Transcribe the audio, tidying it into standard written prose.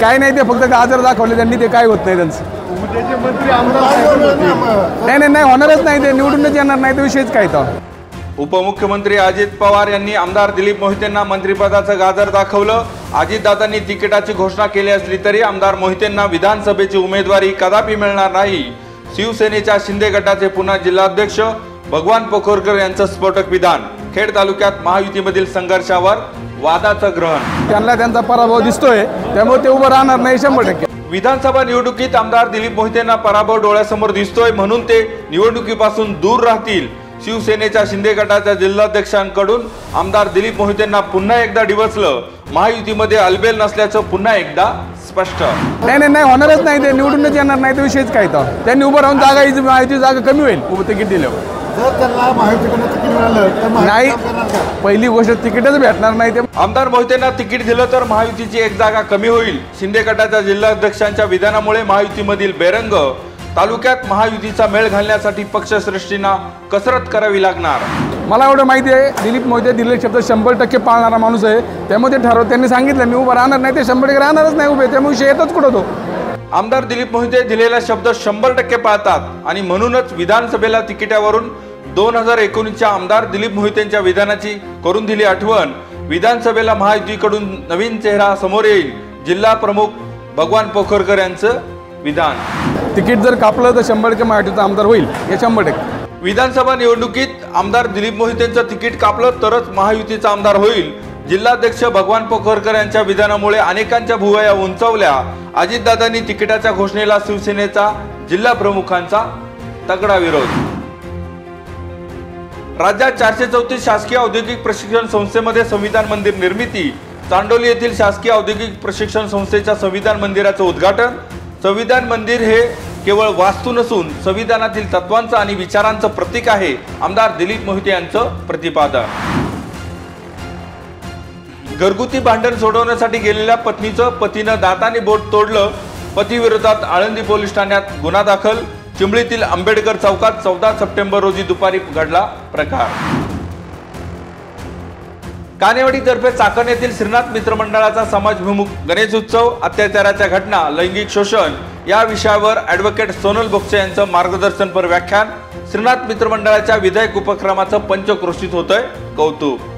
काय नाही, ते फक्त गाजर दाखवले त्यांनी, ते काय होत नाही त्यांचं. नाही होणारच नाही, ते निवडूनच येणार नाही, तो विषयच काय तर. उपमुख्यमंत्री अजित पवार यांनी आमदार दिलीप मोहितेंना मंत्रिपदाचं गाजर दाखवलं. अजितदादांनी तिकिटाची घोषणा केली असली तरी आमदार मोहितेंना विधानसभेची उमेदवारी कदापि मिळणार नाही. शिवसेनेच्या शिंदे गटाचे पुन्हा जिल्हाध्यक्ष भगवान पोखरकर यांचं स्फोटक विधान. खेड तालुक्यात महायुतीमधील संघर्षावर वादाचं ग्रहण. त्यांना त्यांचा पराभव दिसतोय, त्यामुळे ते उभं राहणार नाही 100%. विधानसभा निवडणुकीत आमदार दिलीप मोहितेंना पराभव डोळ्यासमोर दिसतोय, म्हणून ते निवडणुकीपासून दूर राहतील. शिवसेनेच्या शिंदे गटाच्या जिल्हाध्यक्षांकडून आमदार दिलीप मोहितेंना पुन्हा एकदा डिवचलं. महायुतीमध्ये अलबेल नसल्याचं पुन्हा एकदा स्पष्ट. नाही होणारच नाही, ते निवडूनच येणार नाही, तो विषयच काय तर. त्यांनी उभं राहून महायुती जागा कमी होईल उभं तिकीट दिल्यावर. नाही, पहिली गोष्ट तिकीटच भेटणार नाही. ते आमदार मोहितेंना तिकीट दिलं तर महायुतीची एक जागा कमी होईल. शिंदे गटाच्या जिल्हाध्यक्षांच्या विधानामुळे महायुतीमधील बेरंग. तालुक्यात महायुतीचा मेळ घालण्यासाठी पक्षश्रेष्ठींना कसरत करावी लागणार. मला एवढं माहिती आहे, दिलीप मोहिते दिलेले शब्द 100% पाळणारा माणूस आहे. त्यामुळे ते त्यांनी सांगितलं मी उभं राहणार नाही, ते 100% राहणारच नाही उभे, त्यामुळे विषय येतच कुठं तो. आमदार दिलीप मोहिते दिलेला शब्द 100% पाळतात आणि म्हणूनच विधानसभेला तिकिटावरून 2019च्या आमदार दिलीप मोहितेंच्या विधानाची करून दिली आठवण. विधानसभेला महायुतीकडून नवीन चेहरा समोर येईल. जिल्हा प्रमुख भगवान पोखरकर यांचं विधान. तिकीट जर कापलं तर 100% महायुतीचा आमदार होईल, हे 100%. विधानसभा निवडणुकीत आमदार दिलीप मोहितेंचं तिकीट कापलं तरच महायुतीचा आमदार होईल. जिल्हाध्यक्ष भगवान पोखरकर यांच्या विधानामुळे अनेकांच्या भुवया उंचावल्या. अजितदादांनी तिकिटाच्या घोषणेला शिवसेनेचा जिल्हा प्रमुखांचा तगडा विरोध. राज्यात 434 शासकीय औद्योगिक प्रशिक्षण संस्थेमध्ये संविधान मंदिर निर्मिती. चांडोली येथील शासकीय औद्योगिक प्रशिक्षण संस्थेच्या संविधान मंदिराचं उद्घाटन. संविधान मंदिर हे केवळ वास्तू नसून संविधानातील तत्वांचं आणि विचारांचं प्रतीक आहे. आमदार दिलीप मोहिते यांचं प्रतिपादन. घरगुती भांडण सोडवण्यासाठी गेलेल्या पत्नीचं पतीनं दाताने बोट तोडलं. पतीविरोधात आळंदी पोलीस ठाण्यात गुन्हा दाखल. चिंबळीतील आंबेडकर चौकात 14 सप्टेंबर रोजी दुपारी घडला प्रकार. कानेवाडीतर्फे चाकण येथील श्रीनाथ मित्रमंडळाचा समाजभिमुख गणेश उत्सव. अत्याचाराच्या घटना, लैंगिक शोषण या विषयावर ॲडव्होकेट सोनल बोक्से यांचं मार्गदर्शनपर व्याख्यान. श्रीनाथ मित्रमंडळाच्या विधायक उपक्रमाचं पंचक्रोशीत होतंय कौतुक.